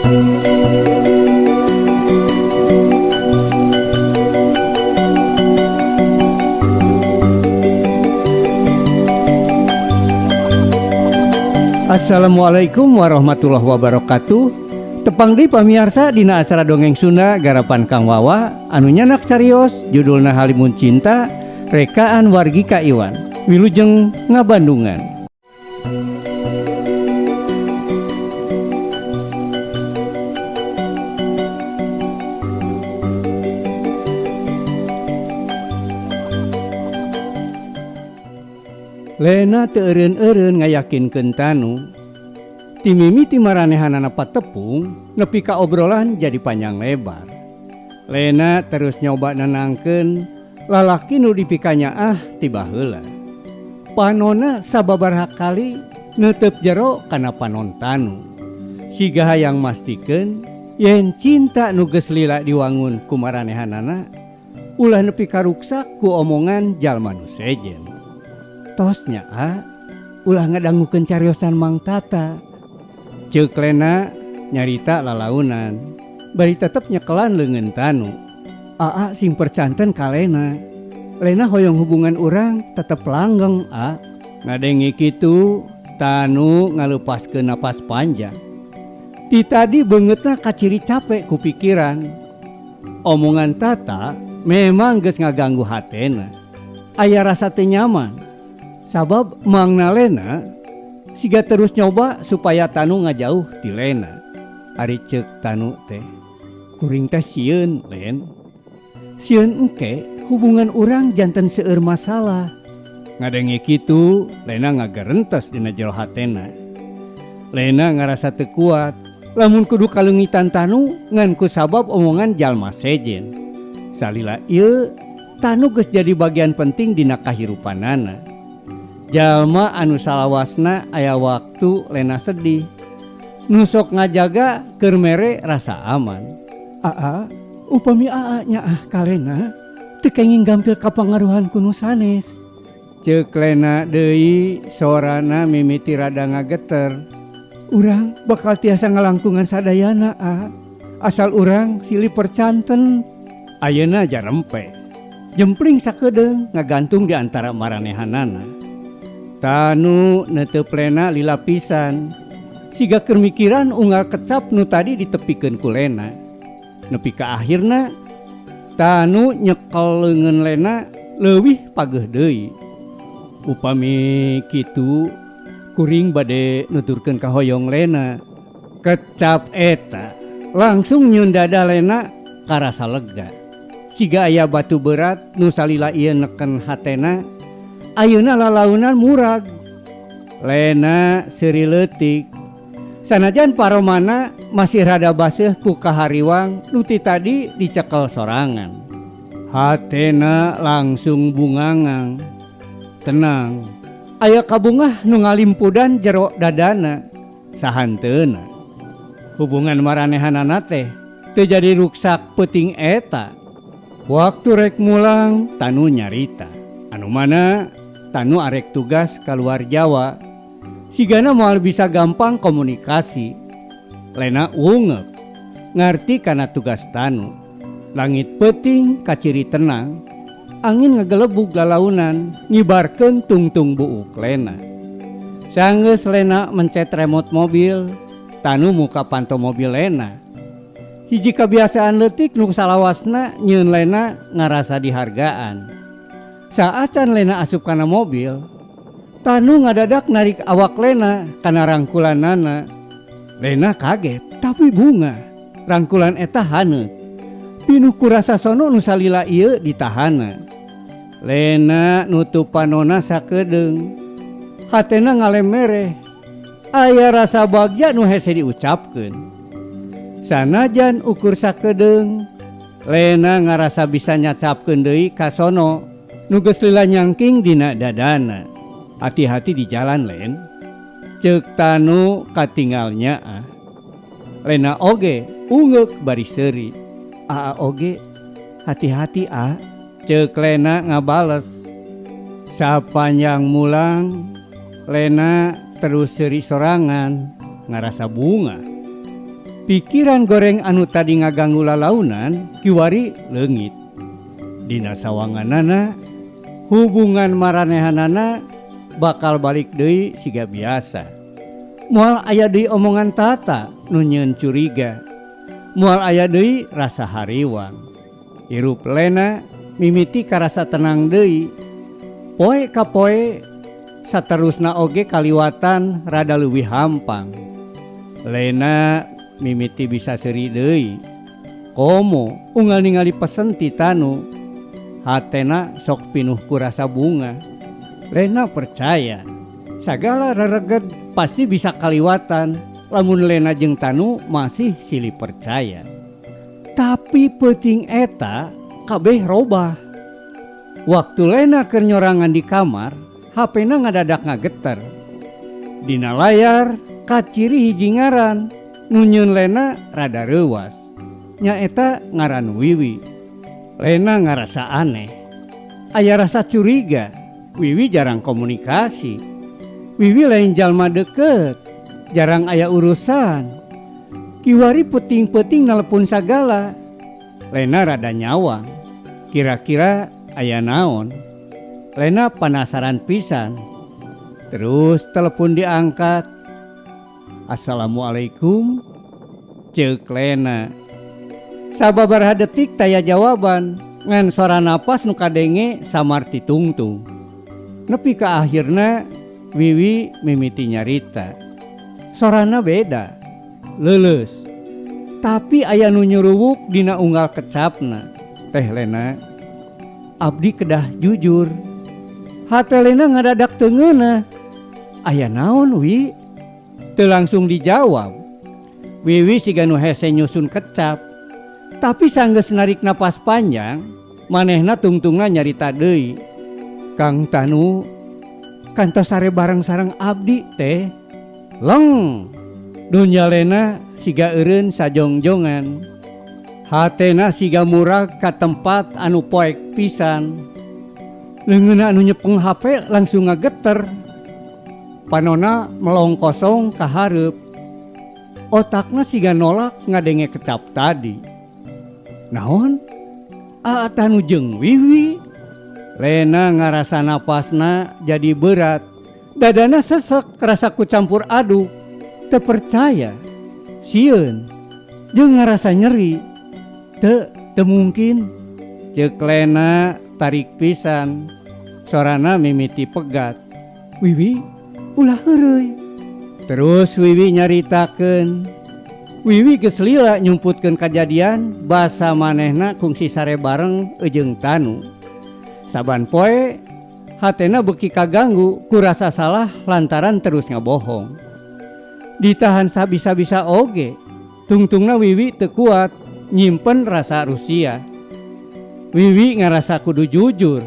Assalamualaikum warahmatullahi wabarakatuh. Tepang di pamiarsa dina acara dongeng Sunda garapan Kang Wawa anu nyanak carios judulna Halimun Cinta rekaan wargi Ka Iwan wilujeng ngabandungan. Lena teu eureun-eureun ngayakinkeun Tanu. Ti mimiti maranehanana patepung nepi ka obrolan jadi panjang lebar. Lena terus nyoba nenangkeun lalaki nu dipikanya tiba heula. Panonna sababaraha kali neuteup jero kana panon Tanu. Siga hayang mastikeun yen cinta nu geus lila diwangun ku maranehanana ulah nepi ka ruksak ku omongan jalma nu sejen. Tosnya ulah ngadangukeun cariosan Mang Tata. Ceuk Lena nyarita lalaunan bari tetep nyekelan leungeun Tanu. Aa sing percanten ka Lena. Lena hoyong hubungan urang tetep langgeng ngadengi kitu Tanu ngaleupaskeun napas panjang. Ti tadi beungeutna kaciri capek ku pikiran. Omongan Tata memang geus ngaganggu hatena. Aya rasa teu nyaman. Sabab mangna Lena siga terus nyoba supaya Tanu ngajauh ti Lena. Ari ceuk Tanu teh, kuring teh sieun Len. Sieun engke hubungan urang janten seueur masalah. Ngadengi kitu Lena ngagarentes dina jero hatena. Lena ngarasa teu kuat lamun kudu kalungitan Tanu ngan ku sabab omongan jalma sejen. Salila ieu Tanu geus jadi bagian penting dina kahirupanana. Jalma anu salawasna aya waktu Lena sedih. Nusok ngajaga keur mere rasa aman. Upami nya ka Lena teu kenging gampil kapangaruhan ku nu sanes. Ceuk Lena deui sorana mimiti rada ngageter. Urang bakal tiasa ngalangkungan sadayana asal urang silih percanten. Ayeuna jarempe. Jempling sakedeung ngagantung di antara maranehanana. Tanu neteup Lena lila pisan. Siga keur mikiran unggal kecap nu tadi ditepikeun ku Lena. Nepi ka akhirna Tanu nyekel leungeun Lena leuwih pageuh deui. Upami kitu kuring bade nuturkeun ka hoyong Lena. Kecap eta langsung nyieun dada Lena karasa lega. Siga aya batu berat nu salila ieu neken hatena. Ayeuna lalaunan murag. Lena seuri leutik. Sanajan paromana masih rada baseuh ku kahariwang nu ti tadi dicekel sorangan. Hatena langsung bungangang. Tenang. Aya kabungah nu ngalimpudan jero dadana. Sahanteuna. Hubungan maranehanana teh teu jadi ruksak peuting eta. Waktu rek mulang Tanu nyarita. Anu mana Tanu arek tugas kaluar Jawa. Sigana moal bisa gampang komunikasi. Lena ungep ngarti kana tugas Tanu. Langit peuting kaciri tenang. Angin ngagelebug lalaunan ngibarkeun tungtung buuk Lena. Sanggeus Lena mencet remote mobil, Tanu muka panto mobil Lena. Hiji kebiasaan leutik nu salawasna nyieun Lena ngarasa dihargaan. Saacan Lena asup kana mobil, Tanu ngadadak narik awak Lena kana rangkulanana. Lena kaget tapi bunga. Rangkulan eta haneut. Pinuh ku rasa sono nu salila ieu ditahana. Lena nutup panonna sakedeung. Hatena ngalemere. Aya rasa bagja nu hese diucapkeun. Sanajan ukur sakedeung, Lena ngarasa bisa nyacapkeun deui ka sono nu geus lila nyangking dina dadana. Hati-hati di jalan Len. Ceuk Tanu katinggalnya Lena oge ungeuk bari seuri. Oge hati-hati ceuk Lena ngabales. Sapanjang mulang Lena terus seuri sorangan ngarasa bunga. Pikiran goreng anu tadi ngaganggu lalaunan kiwari leungit. Dina sawanganana hubungan maranehanana bakal balik deui siga biasa. Moal aya deui omongan tata nu nyieun curiga. Moal aya deui rasa hariwang. Hirup lena mimiti karasa tenang deui. Poe ka poe saterusna oge kaliwatan rada leuwih hampang. Lena mimiti bisa seri deui. Komo unggal ningali pesen ti Tanu. Hatena sok pinuh ku rasa bunga. Lena percaya sagala rereged pasti bisa kaliwatan lamun Lena jeung Tanu masih silih percaya. Tapi peuting eta kabeh robah. Waktu Lena keur nyorangan di kamar, HP-na ngadadak ngageter. Dina layar kaciri hiji ngaran nu nyieun Lena rada reuwas. Nyaeta ngaran Wiwi. Lena ngarasa aneh. Aya rasa curiga. Wiwi jarang komunikasi. Wiwi lain jalma deket. Jarang aya urusan. Kiwari peting-peting nelepon sagala. Lena rada nyawang. Kira-kira aya naon? Lena penasaran pisan. Terus telepon diangkat. Assalamualaikum. Ceuk Lena. Sababaraha detik taya jawaban. Ngan sora napas nu kadenge samar ti tungtung. Nepi ka akhirna Wiwi mimiti nyarita. Sorana beda. Leuleus. Tapi aya nu nyuruwuk dina unggal kecapna. Teh Lena, abdi kedah jujur. Hate Lena ngadadak teu ngeunah. Aya naon Wi? Teu langsung dijawab. Wiwi siga nu hese nyusun kecap. Tapi sanggeus narik napas panjang, manehna tungtungna nyarita deui. Kang Tanu, kantos sare bareng sareng abdi teh. Leng. Dunya Lena siga eureun sajongjongan. Hatena siga murag ka tempat anu poek pisan. Leungeunna anu nyepeng HP langsung ngageter. Panonna melong kosong ka hareup. Otakna siga nolak ngadenge kecap tadi. Naon? Tanu jeung Wiwi. Lena ngarasa napasna jadi berat. Dadana sesek rasa kucampur aduk. Teu percaya. Sieun. Jeung ngarasa nyeri. Teu mungkin. Ceuk Lena tarik pisan. Sorana mimiti pegat. Wiwi, ulah heureuy. Terus Wiwi nyaritakeun. Wiwi geus lila nyumputkeun kajadian basa manehna kungsi sare bareng jeung Tanu. Saban poe hatena beuki kaganggu ku rasa salah lantaran terus ngabohong. Ditahan sabisa-bisa oge. Tungtungna Wiwi teu kuat nyimpen rasa rusia. Wiwi ngarasa kudu jujur.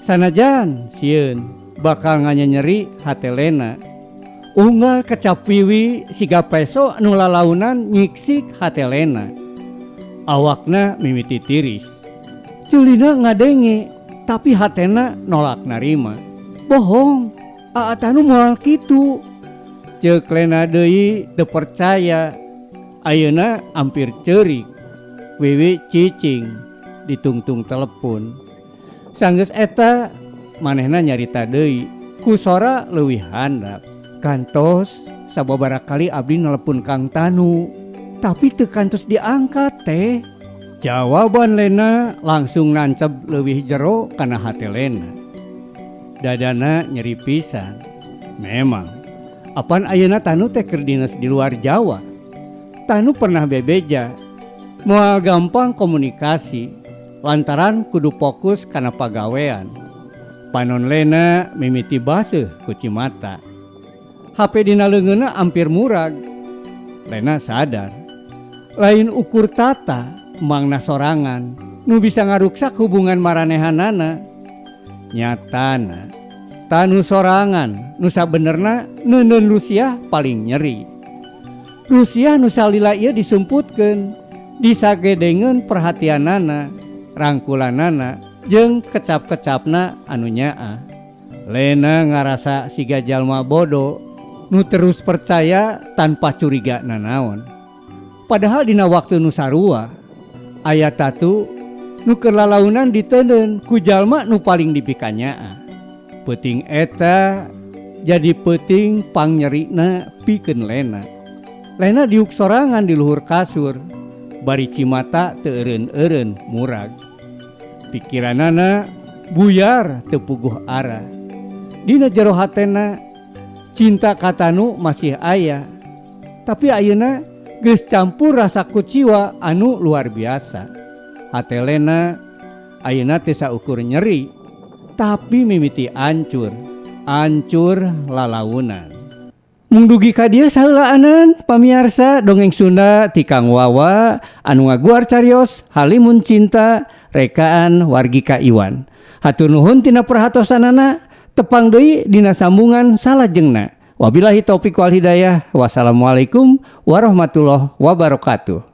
Sanajan sieun bakal nganyeri hate Lena. Unggal kecap Wiwi siga peso anu lalaunan nyiksik hate Lena. Awakna mimiti tiris. Culina ngadenge, tapi hatena nolak narima. Bohong, Tanu moal kitu. Ceuk Lena deui teu percaya. Ayeuna ampir ceurik. Wiwi cicing ditungtung telepon. Sanggeus eta manehna nyarita deui ku sora leuwih handap. Kantos sababaraha kali abdi nelepon Kang Tanu, tapi teu kantos diangkat teh. Jawaban Lena langsung nancep leuwih jero kana hate Lena. Dadana nyeri pisan. Memang, apan ayeuna Tanu teh keur dinas di luar Jawa. Tanu pernah bebeja, moal gampang komunikasi, lantaran kudu fokus kana pagawean. Panon Lena mimiti baseuh ku Cimata. HP dina leungeunna ampir murag. Lena sadar, lain ukur tata mangna sorangan nu bisa ngaruksak hubungan maranehanana. Nyatana Tanu sorangan nu sabenerna neuneun Rusia paling nyeri. Rusia nu salila ieu disumputkeun, disagedengeun perhatianana, rangkulanana jeung kecap-kecapna anu nyaah. Lena ngarasa siga jalma bodoh nu terus percaya tanpa curiga nanaon. Padahal dina waktu nu sarua aya tatu nu keur lalaunan diteuneun ku jalma nu paling dipikanyaan. Peuting eta jadi peuting pangnyeurina pikeun Lena. Lena diuk sorangan di luhur kasur, bari cimata teu eureun-eureun murag. Pikiranana buyar teu puguh arah. Dina jero hatena cinta katanu masih aya, tapi ayeuna geus campur rasa kuciwa anu luar biasa. Hate Lena ayeuna teu saukur nyeri, tapi mimiti ancur lalaunan. Mung dugi ka dieu saheulaanan pamiarsa dongeng Sunda ti Kang Wawa anu ngaguar carios Halimun Cinta rekaan Wargika Iwan. Hatur nuhun tina perhatosanana, tepang deui dina sambungan salajengna. Wabillahi taufik wal hidayah. Wassalamualaikum warahmatullahi wabarakatuh.